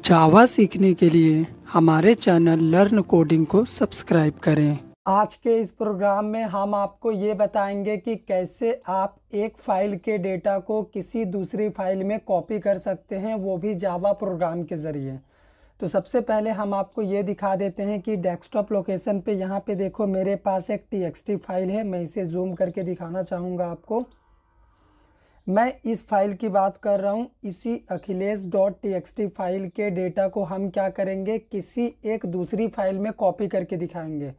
जावा सीखने के लिए हमारे चैनल लर्न कोडिंग को सब्सक्राइब करें। आज के इस प्रोग्राम में हम आपको ये बताएंगे कि कैसे आप एक फाइल के डेटा को किसी दूसरी फाइल में कॉपी कर सकते हैं, वो भी जावा प्रोग्राम के ज़रिए। तो सबसे पहले हम आपको ये दिखा देते हैं कि डेस्कटॉप लोकेशन पे यहाँ पे देखो मेरे पास एक txt फाइल है। मैं इसे जूम करके दिखाना चाहूँगा आपको। मैं इस फाइल की बात कर रहा हूँ। इसी अखिलेश.txt फाइल के डेटा को हम क्या करेंगे, किसी एक दूसरी फाइल में कॉपी करके दिखाएंगे।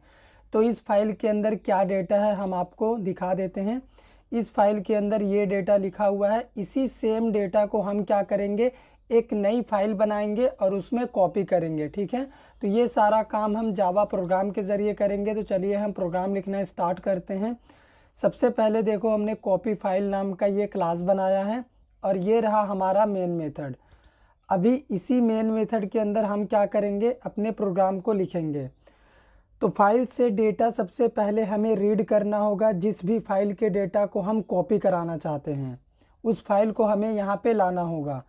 तो इस फाइल के अंदर क्या डेटा है हम आपको दिखा देते हैं। इस फाइल के अंदर ये डेटा लिखा हुआ है। इसी सेम डेटा को हम क्या करेंगे, एक नई फाइल बनाएंगे और उसमें कॉपी करेंगे। ठीक है, तो ये सारा काम हम जावा प्रोग्राम के ज़रिए करेंगे। तो चलिए हम प्रोग्राम लिखना स्टार्ट करते हैं। सबसे पहले देखो हमने कॉपी फाइल नाम का ये क्लास बनाया है और ये रहा हमारा मेन मेथड। अभी इसी मेन मेथड के अंदर हम क्या करेंगे, अपने प्रोग्राम को लिखेंगे। तो फाइल से डेटा सबसे पहले हमें रीड करना होगा। जिस भी फाइल के डेटा को हम कॉपी कराना चाहते हैं उस फाइल को हमें यहाँ पे लाना होगा।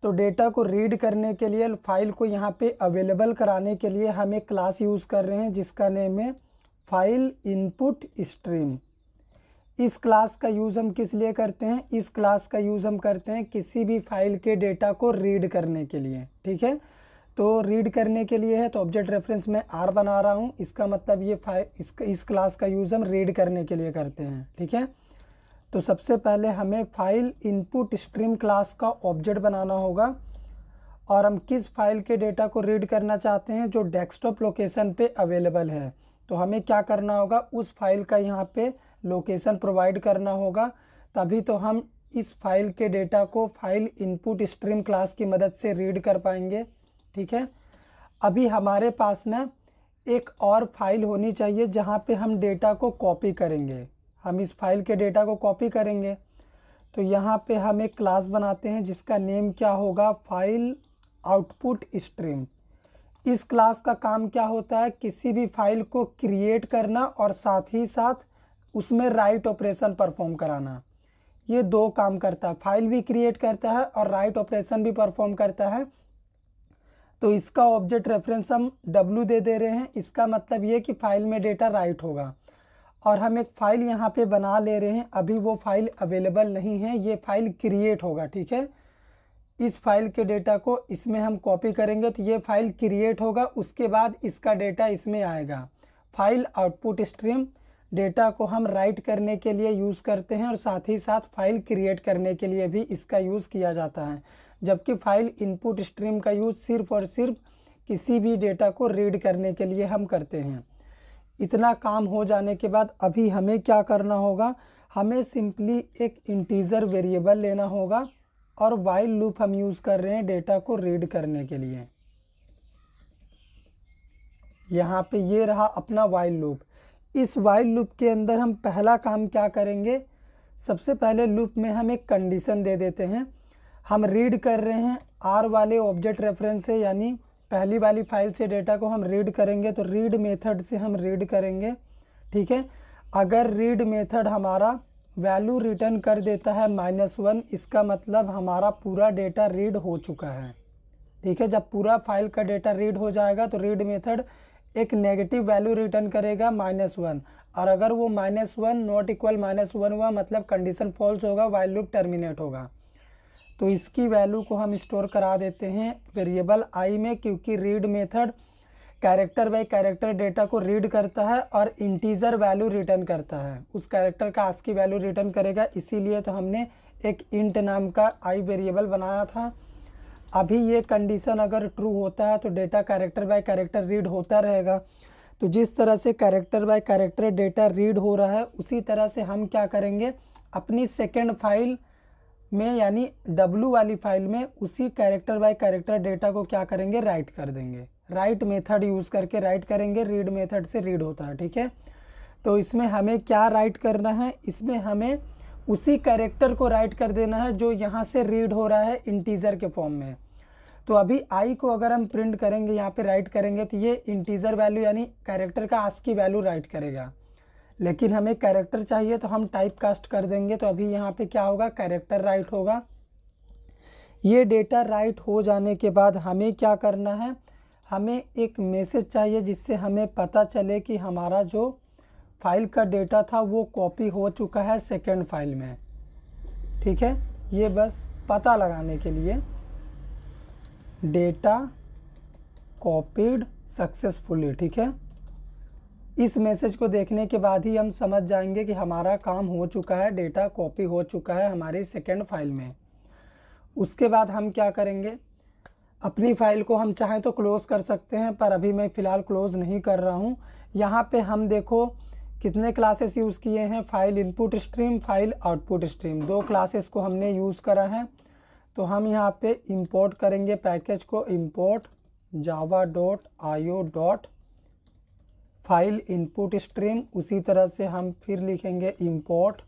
तो डेटा को रीड करने के लिए, फाइल को यहाँ पे अवेलेबल कराने के लिए हम एक क्लास यूज़ कर रहे हैं जिसका नेम है फाइल इनपुट स्ट्रीम। इस क्लास का यूज़ हम किस लिए करते हैं, इस क्लास का यूज़ हम करते हैं किसी भी फाइल के डेटा को रीड करने के लिए। ठीक है, तो रीड करने के लिए है तो ऑब्जेक्ट रेफरेंस में आर बना रहा हूँ। इसका मतलब ये इस क्लास का यूज़ हम रीड करने के लिए करते हैं। ठीक है, तो सबसे पहले हमें फाइल इनपुट स्ट्रीम क्लास का ऑब्जेक्ट बनाना होगा और हम किस फाइल के डेटा को रीड करना चाहते हैं जो डेस्कटॉप लोकेशन पे अवेलेबल है। तो हमें क्या करना होगा, उस फाइल का यहाँ पे लोकेशन प्रोवाइड करना होगा, तभी तो हम इस फाइल के डेटा को फाइल इनपुट स्ट्रीम क्लास की मदद से रीड कर पाएंगे। ठीक है, अभी हमारे पास ना एक और फाइल होनी चाहिए जहाँ पे हम डेटा को कॉपी करेंगे। हम इस फाइल के डेटा को कॉपी करेंगे तो यहाँ पे हम एक क्लास बनाते हैं जिसका नेम क्या होगा, फाइल आउटपुट स्ट्रीम। इस क्लास का काम क्या होता है, किसी भी फाइल को क्रिएट करना और साथ ही साथ उसमें राइट ऑपरेशन परफॉर्म कराना। ये दो काम करता है, फाइल भी क्रिएट करता है और राइट ऑपरेशन भी परफॉर्म करता है। तो इसका ऑब्जेक्ट रेफरेंस हम W दे रहे हैं। इसका मतलब ये कि फाइल में डेटा राइट होगा और हम एक फ़ाइल यहाँ पे बना ले रहे हैं। अभी वो फाइल अवेलेबल नहीं है, ये फाइल क्रिएट होगा। ठीक है, इस फाइल के डेटा को इसमें हम कॉपी करेंगे तो ये फाइल क्रिएट होगा, उसके बाद इसका डेटा इसमें आएगा। फाइल आउटपुट स्ट्रीम डेटा को हम राइट करने के लिए यूज़ करते हैं और साथ ही साथ फाइल क्रिएट करने के लिए भी इसका यूज़ किया जाता है। जबकि फाइल इनपुट स्ट्रीम का यूज़ सिर्फ और सिर्फ किसी भी डेटा को रीड करने के लिए हम करते हैं। इतना काम हो जाने के बाद अभी हमें क्या करना होगा, हमें सिंपली एक इंटीजर वेरिएबल लेना होगा और वाइल लूप हम यूज़ कर रहे हैं डेटा को रीड करने के लिए। यहाँ पे ये रहा अपना वाइल लूप। इस वाइल लूप के अंदर हम पहला काम क्या करेंगे, सबसे पहले लूप में हम एक कंडीशन दे देते हैं। हम रीड कर रहे हैं आर वाले ऑब्जेक्ट रेफरेंस से, यानी पहली वाली फाइल से डेटा को हम रीड करेंगे तो रीड मेथड से हम रीड करेंगे। ठीक है, अगर रीड मेथड हमारा वैल्यू रिटर्न कर देता है -1, इसका मतलब हमारा पूरा डेटा रीड हो चुका है। ठीक है, जब पूरा फाइल का डेटा रीड हो जाएगा तो रीड मेथड एक नेगेटिव वैल्यू रिटर्न करेगा -1, और अगर वो -1 नॉट इक्वल -1 हुआ मतलब कंडीशन फॉल्स होगा, वाइल लूप टर्मिनेट होगा। तो इसकी वैल्यू को हम स्टोर करा देते हैं वेरिएबल आई में, क्योंकि read method character bye character data को रीड करता है और इंटीजर वैल्यू रिटर्न करता है। उस कैरेक्टर का आस्की वैल्यू रिटर्न करेगा, इसीलिए तो हमने एक इंट नाम का आई वेरिएबल बनाया था। अभी ये कंडीशन अगर ट्रू होता है तो data character bye character read होता रहेगा। तो जिस तरह से character bye character data read हो रहा है उसी तरह से हम क्या करेंगे, अपनी सेकेंड फाइल में यानी W वाली फाइल में उसी कैरेक्टर बाय कैरेक्टर डेटा को क्या करेंगे, राइट कर देंगे। राइट मेथड यूज़ करके राइट करेंगे, रीड मेथड से रीड होता है। ठीक है, तो इसमें हमें क्या राइट करना है, इसमें हमें उसी कैरेक्टर को राइट कर देना है जो यहाँ से रीड हो रहा है इंटीजर के फॉर्म में। तो अभी आई को अगर हम प्रिंट करेंगे, यहाँ पे राइट करेंगे तो ये इंटीजर वैल्यू यानी कैरेक्टर का आस्की वैल्यू राइट करेगा। लेकिन हमें कैरेक्टर चाहिए तो हम टाइप कास्ट कर देंगे। तो अभी यहाँ पे क्या होगा, कैरेक्टर राइट होगा। ये डेटा राइट हो जाने के बाद हमें क्या करना है, हमें एक मैसेज चाहिए जिससे हमें पता चले कि हमारा जो फाइल का डेटा था वो कॉपी हो चुका है सेकंड फाइल में। ठीक है, ये बस पता लगाने के लिए डेटा कॉपीड सक्सेसफुली। ठीक है, इस मैसेज को देखने के बाद ही हम समझ जाएंगे कि हमारा काम हो चुका है, डेटा कॉपी हो चुका है हमारी सेकंड फाइल में। उसके बाद हम क्या करेंगे, अपनी फाइल को हम चाहें तो क्लोज़ कर सकते हैं, पर अभी मैं फ़िलहाल क्लोज़ नहीं कर रहा हूं। यहाँ पे हम देखो कितने क्लासेस यूज़ किए हैं, file input stream, file output stream, 2 classes को हमने यूज़ करा है। तो हम यहाँ पे इंपोर्ट करेंगे पैकेज को, import java.io file input stream. उसी तरह से हम फिर लिखेंगे import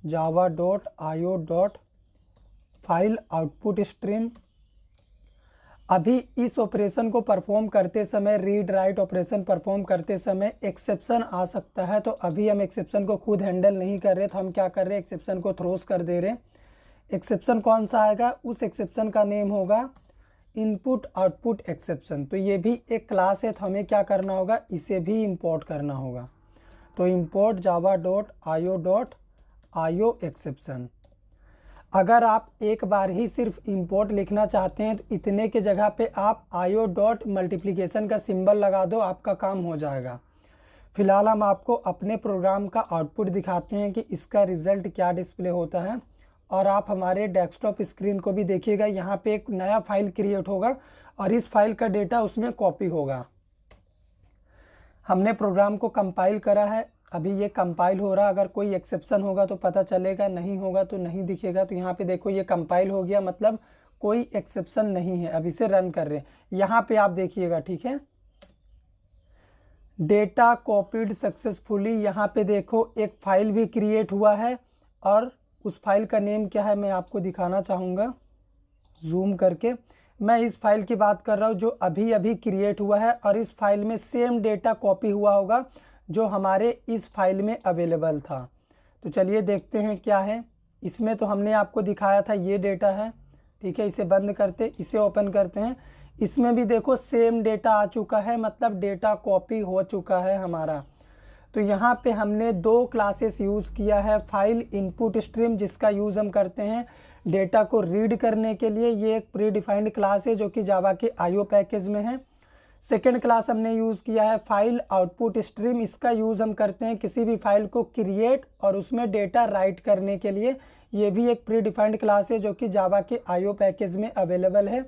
java.io file output stream. अभी इस ऑपरेशन को परफॉर्म करते समय, रीड राइट ऑपरेशन परफॉर्म करते समय एक्सेप्शन आ सकता है, तो अभी हम एक्सेप्शन को खुद हैंडल नहीं कर रहे, तो हम क्या कर रहे हैं, एक्सेप्शन को थ्रोस कर दे रहे हैं। एक्सेप्शन कौन सा आएगा, उस एक्सेप्शन का नेम होगा इनपुट आउटपुट एक्सेप्शन। तो ये भी एक क्लास है, तो हमें क्या करना होगा, इसे भी इंपोर्ट करना होगा। तो इंपोर्ट java.io एक्सेप्शन। अगर आप एक बार ही सिर्फ इंपोर्ट लिखना चाहते हैं तो इतने के जगह पे आप io मल्टीप्लिकेशन का सिंबल लगा दो, आपका काम हो जाएगा। फिलहाल हम आपको अपने प्रोग्राम का आउटपुट दिखाते हैं कि इसका रिजल्ट क्या डिस्प्ले होता है, और आप हमारे डेस्कटॉप स्क्रीन को भी देखिएगा। यहाँ पे एक नया फाइल क्रिएट होगा और इस फाइल का डेटा उसमें कॉपी होगा। हमने प्रोग्राम को कंपाइल करा है, अभी ये कंपाइल हो रहा। अगर कोई एक्सेप्शन होगा तो पता चलेगा, नहीं होगा तो नहीं दिखेगा। तो यहाँ पे देखो ये कंपाइल हो गया, मतलब कोई एक्सेप्शन नहीं है। अब इसे रन कर रहे हैं, यहाँ पे आप देखिएगा। ठीक है, डेटा कॉपीड सक्सेसफुली। यहाँ पे देखो एक फाइल भी क्रिएट हुआ है, और उस फाइल का नेम क्या है मैं आपको दिखाना चाहूँगा जूम करके। मैं इस फाइल की बात कर रहा हूँ जो अभी अभी क्रिएट हुआ है, और इस फाइल में सेम डेटा कॉपी हुआ होगा जो हमारे इस फाइल में अवेलेबल था। तो चलिए देखते हैं क्या है इसमें। तो हमने आपको दिखाया था ये डेटा है। ठीक है, इसे बंद करते, इसे ओपन करते हैं। इसमें भी देखो सेम डेटा आ चुका है, मतलब डेटा कॉपी हो चुका है हमारा। तो यहाँ पे हमने 2 क्लासेस यूज़ किया है, फाइल इनपुट स्ट्रीम जिसका यूज़ हम करते हैं डेटा को रीड करने के लिए। ये एक प्री डिफाइंड क्लास है जो कि जावा के आईओ पैकेज में है। सेकेंड क्लास हमने यूज़ किया है फाइल आउटपुट स्ट्रीम, इसका यूज़ हम करते हैं किसी भी फाइल को क्रिएट और उसमें डेटा राइट करने के लिए। ये भी एक प्री डिफाइंड क्लास है जो कि जावा के आईओ पैकेज में अवेलेबल है।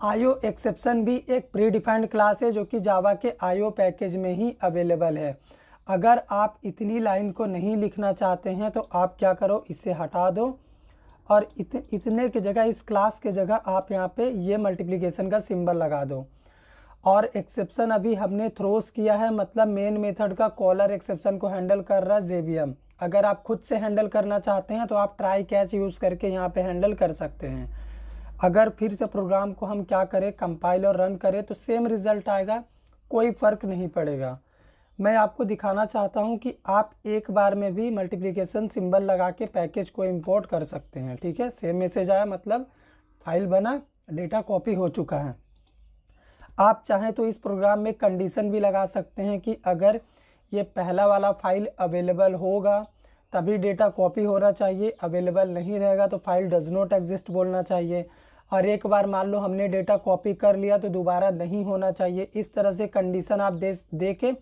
आईओ एक्सेप्शन भी एक प्री डिफाइंड क्लास है जो कि जावा के आईओ पैकेज में ही अवेलेबल है। अगर आप इतनी लाइन को नहीं लिखना चाहते हैं तो आप क्या करो, इसे हटा दो और इतने की जगह, इस क्लास के जगह आप यहाँ पे ये मल्टीप्लिकेशन का सिंबल लगा दो। और एक्सेप्शन अभी हमने थ्रोस किया है, मतलब मेन मेथड का कॉलर एक्सेप्शन को हैंडल कर रहा है जेबीएम। अगर आप खुद से हैंडल करना चाहते हैं तो आप ट्राई कैच यूज़ करके यहाँ पे हैंडल कर सकते हैं। अगर फिर से प्रोग्राम को हम क्या करें, कंपाइल और रन करें तो सेम रिजल्ट आएगा, कोई फ़र्क नहीं पड़ेगा। मैं आपको दिखाना चाहता हूं कि आप एक बार में भी मल्टीप्लिकेशन सिंबल लगा के पैकेज को इंपोर्ट कर सकते हैं। ठीक है, सेम मैसेज आया, मतलब फाइल बना, डेटा कॉपी हो चुका है। आप चाहें तो इस प्रोग्राम में कंडीशन भी लगा सकते हैं कि अगर ये पहला वाला फाइल अवेलेबल होगा तभी डेटा कॉपी होना चाहिए, अवेलेबल नहीं रहेगा तो फाइल डज नॉट एग्जिस्ट बोलना चाहिए। और एक बार मान लो हमने डेटा कॉपी कर लिया तो दोबारा नहीं होना चाहिए। इस तरह से कंडीशन आप दे के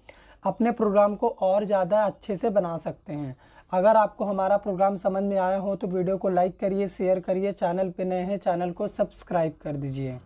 अपने प्रोग्राम को और ज़्यादा अच्छे से बना सकते हैं। अगर आपको हमारा प्रोग्राम समझ में आया हो तो वीडियो को लाइक करिए, शेयर करिए, चैनल पे नए हैं चैनल को सब्सक्राइब कर दीजिए।